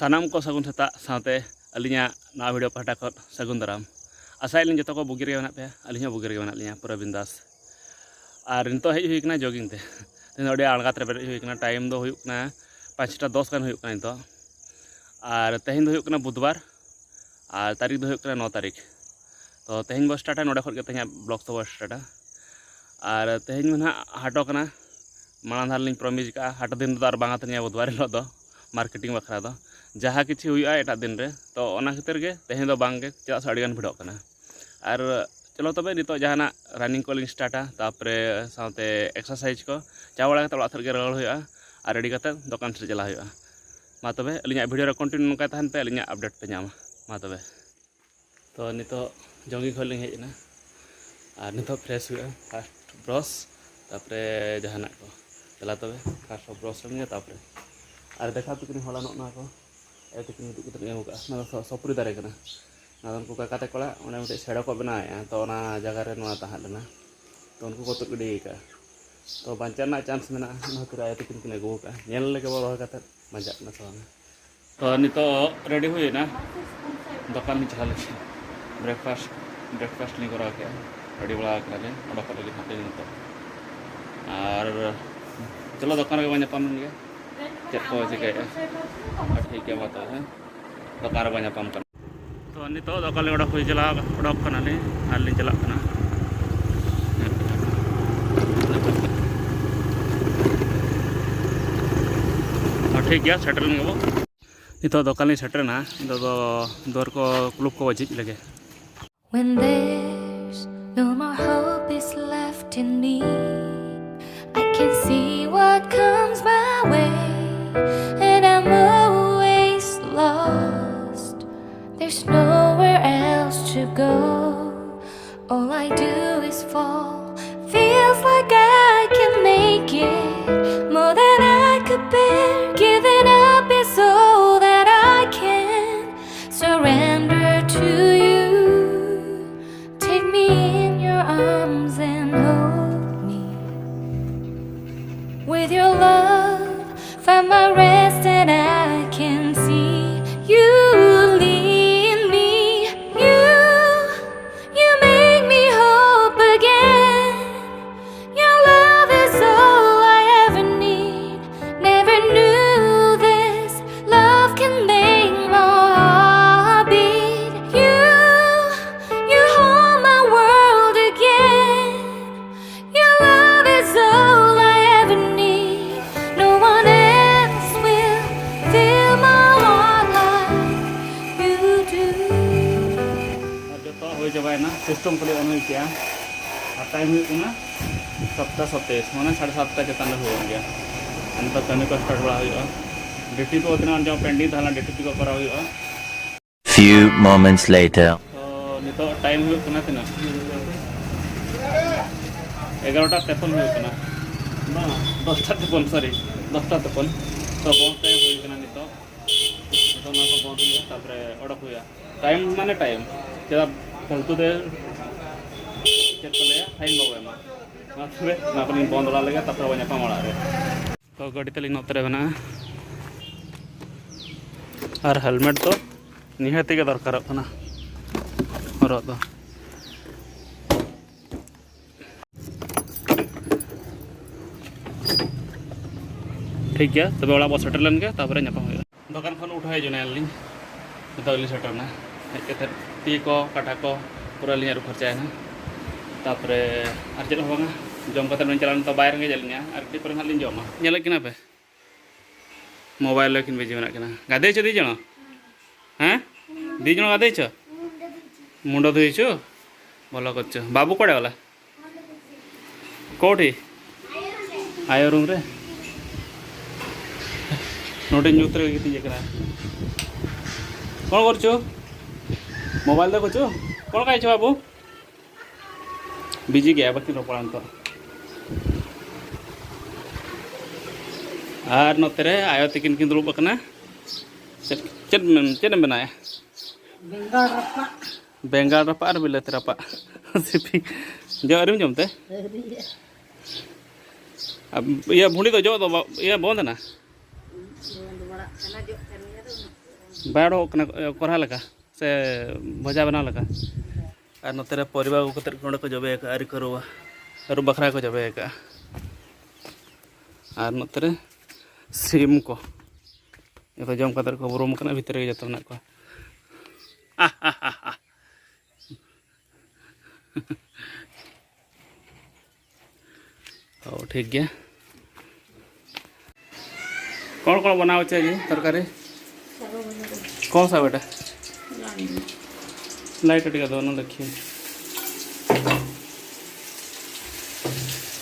सानाम को सगुन सेता साथे अलिया ना वीडियो पाटा को सगुन दाराम आशा जो को बुगी रे पे अली बुगी रे लिया पूरा बिंदास और नित हज हुई जॉगिंग ते तीन आड़गात रे बेरे हुई टाइम दो 5टा 10 गान हुई नित और तेहन दो बुधवार और तारीख दो 9 तारीख तो तेहन बो स्टार्टा नोडे खत के ब्लॉग तो बो स्टार्टा और तेहन में ना हाटो मांग धार लिंग प्रमिज का हाट दिन तो बांगा तनिया बुधवार हिलो दो मार्केटिंग बखरा दो जहाँ किसी हुआ एट दिन रे तो ओना खातिर के तेहन दो बांगे चेदा से अड़ीगान भिड़ो कना और चलो तबे नितो जहाना रनिंग को लिंग स्टार्टा तापरे साथे एक्सरसाइज को चावड़ा के ओड़ा थर के रगड़ हुआ और रेडी करते दुकान से चला हुआ मा तबे अलिया वीडियो रे कंटिन्यू नका तहन पे अलिया अपडेट पे नामा मा तबे तो नितो जॉगिंग खो लिंग हेजना और नितो फ्रेश हुआ फर्स्ट ब्रश तापरे जहाना को चला तबे फर्स्ट ब्रश लिंग तापरे और देखा तो किन होला ना को ए तो किन दुक एम का ना सपुरी दारे कना ना उनको काकाते कोला ओने मिटे सेड़ो को बनाया तो ओना जगह रे नोना ताहा लेना तो उनको को तो गडी का तो बांचना चांस मेना ना तुरा ए तो किन अगू का नेल लेके बो रह काते मजा ना सोना तो नितो रेडी हुई ना दुकान में चला ले ब्रेकफास्ट नहीं करा के रेडी बड़ा कर ले ओडा कर ले हाते नितो और चलो दुकान के बने पाम गया चेक को चिके ठीक है बात है दुकान रे बने पाम कर तो नितो दुकान ले ओडा चला ओडक कना ले आर ले चला कना ठीक गया सेटल में वो नितो दुकान ले सेटल ना दो दौर को क्लूब को वजिज लगे When there's no more hope is left in me, I can see what comes my way, and I'm always lost. There's nowhere else to go. All I do is fall. Feels like I can make it more than I could bear. Giving up is all that I can surrender to you. Take me in your arms and hold me. With your love, find my rest and I can see you lead me. You make me hope again. Your love is all I ever need. Never knew this love can make my heart beat. You hold my world again. Your love is all I ever need. No one else will fill my heart like you do. जो तो हो जाए ना system को on हो गया और time हुई 7:27 माने 7:30 चेतान हो गया अंत कमी को स्टार्ट बड़ा हुआ ड्यूटी पे उतना जो पेंडिंग था ड्यूटी को करा हुआ Few moments later. तो नितो टाइम हुई कना तना 11:53 हुई कना ना 10:53 सॉरी 10:53 तो बहुत टाइम हुई कना नितो तो ना को बहुत हुआ तापरे ओडक हुआ टाइम माने टाइम चेदा फालतू दे चेक को ले फाइन बाबू एमा तबे ना को बंद ला लगे तापरे बने पामड़ा रे तो गाड़ी तली नतरे बना और हेलमेट तो निहाती के दरकार कना और तो ठीक गया तबे ओला बस सेटल लेन के तापरे नपा होय दुकान खन उठाय जने लिंग तो इली सेटल ना हेज के ती को काटा को पूरा लिया रु खर्चा है ना तापरे आर चेल होगा जम कते न चलान तो बाहर गे जलिया आर टी पर हालिन जमा नेल किना पे मोबाइल लेकिन बेजी मेना किना गादे छ दी जणो हैं दी जणो गादे छ मुंडो धोई छ भलो करछ बाबू कोडे वाला कोठी आयो रूम रे नोटे न्यूत्र गिती जकरा कोन करछो मोबाइल देखो छो कोन खाइ छ बाबू बिजी गया बाकी रोपड़ान तो और नोतरे आयो तिकिन किन दुलुब कना चेद बनाया बेंगाल रपा और बिलाती रपा सिपी जो अरिम जमते अब ये भूली तो जो तो ये बंद ना बाड़ो कोरहा लगा से भजा बना लगा और नोते परिवार को नोड़े को जबे आरी को रुआ रू बखरा को जबे और नोते सीम को ये जम कर को बुरुम भीतर जो तो को तो ठीक गया कौन कौन बनाओ चाहिए तरकारी कौन सा बेटा लाइट टिका दोनों देखिए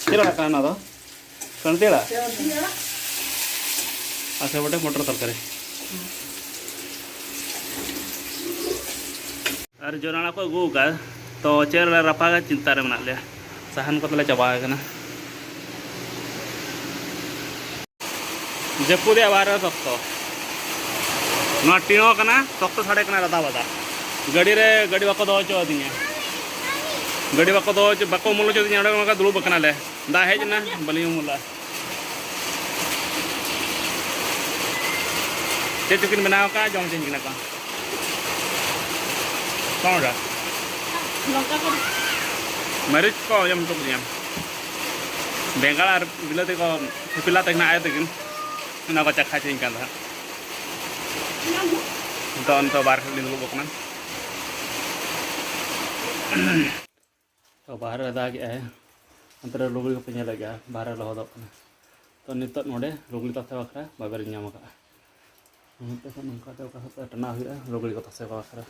तेरा कहना दो कौन तेरा अच्छा बेटे मटर तरकारी और जोना को गु का तो चेर रपा चिंता रे मना ले सहन को तले चाबा है ना जपुदे बार सख्तो ना टीणो कना सख्तो साड़े कना रदा बदा गाड़ी रे गाड़ी बाको दो चो दिया गाड़ी बाको दो बाको मुलो चो दिया ओडे दुलुब कना ले दा हेज ना बली मुला चे चुकिन बनाव का जम चिन किना का कौन रा लंका को मरीच को जम तो दिया बेंगाल और बिलाते को पिला तक ना आए तकिन ना को चखा चिन का तो बाहर दिन बकना तो बाहर दाग है अंतर लुगड़ी को पे लगे बाहर लहद तो नित नोड़े लुगड़ी तसे बखरा बाबर नाम का नौका टना हुआ लुगड़ी को तसे बखरा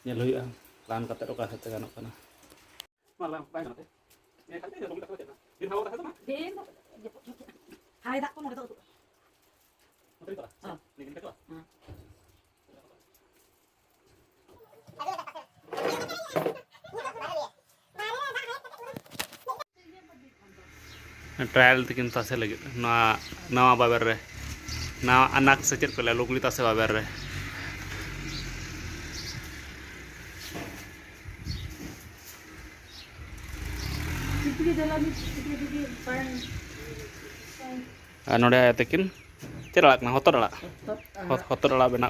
प्लान करते गाना ट्रायल तकिन तसे लगे नवा बाबर रे नवा अनाक से चेक को लुगड़ी तसे बाबर रे नोड़े तकिन चेर आड़ाग हतर आड़ा बना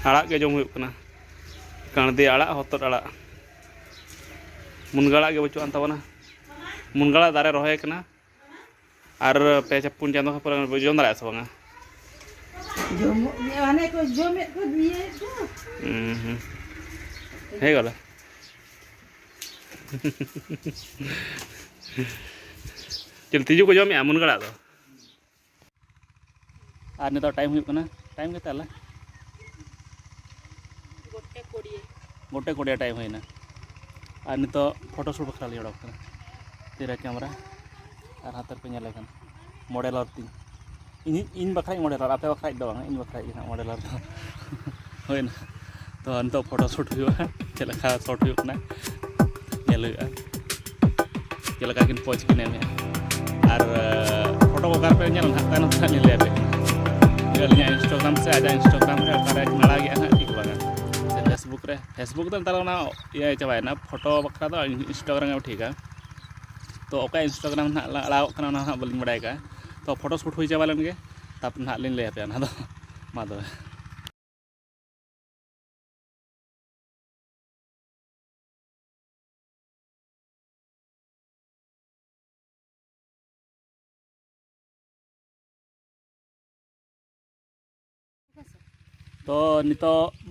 आड़ा के जम होना कणदी आड़ा हतर आड़ा मुनगाड़ा के बचुआन तबना मुनगाड़ा दारे रहे और पे पुन चांदो जम दाड़ा से बांगा हे गला चल तीजू को जमे मुनगाड़ा दो और नित टाइम टाइम के ताला गोटे कोड़िया टाइम होना और नित फोटोशूट बखरा ले उड़क तेरा कैमरा और हाथ पे नेलेखान मॉडलर तीन इन बखरा मॉडलर आपे बखरा दो इन बखरा मॉडलर होना तो नित फोटोशूट हुआ चलका शॉट होना चलका किन पोज किन और फोटो को पे इंस्टाग्राम से आज इंस्टाग्राम नाड़ा गया ठीक बागा फेसबुक तो ये चाबाना फोटो बखरा तो इंस्टाग्राम ठीक है तो ओका इंस्टाग्राम ना अड़ाना बलिन बड़ा तो फोटो शूट हो चाबा लेन तब ना लिन लैपे ना मा दो तो नित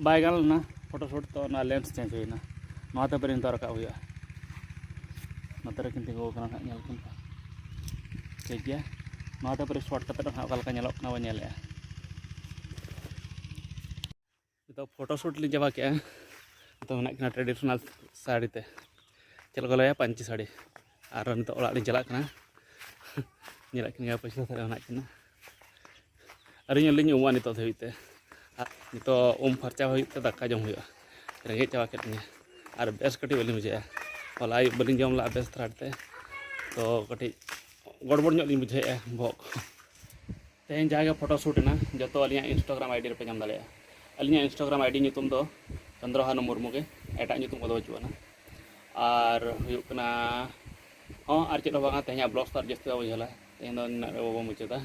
बै गाना फोटोशूट तो ना लेंस चेंज होना नाते पर नित रखा हुआ नोते किन तिगो ठीक गया नाते पर शॉट करते बा तो फोटोशूट ली चाबा के तो होना ट्रेडिशनल साड़ी ते चल को लया पंची साड़ी और नित ओड़ा ली चला पैसा होना और इन उमा नित धीते नित फर्चा होते दाका जम हो रेगे चाबा के और बेस कटी बलिन बुझे हला आयुब बलिन जम ला बेस थराते तो कटी गड़बड़ बुझे बहक तेज जहाँ फोटोशूट जो तो अलिया इंस्टाग्राम आईडी पे नाम दाड़ा अलिया इंस्टाग्राम आईडी नीतुम दो चंद्रहानु मुर्मू के एटा नीतुम को बचुआना और हाँ और चेक बांगा तेज ब्लॉग जस्ती बुझेला तेज बाबा मुचादा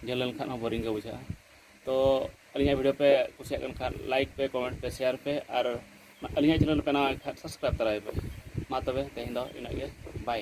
झेल खान बोरिंग बुझा तो अलिया वीडियो पे कुसियागन खान लाइक पे कमेंट पे शेयर पे और अलिया चैनल पे ना सब्सक्राइब तराय पे मा तबे तेहें दो इना गे बाय।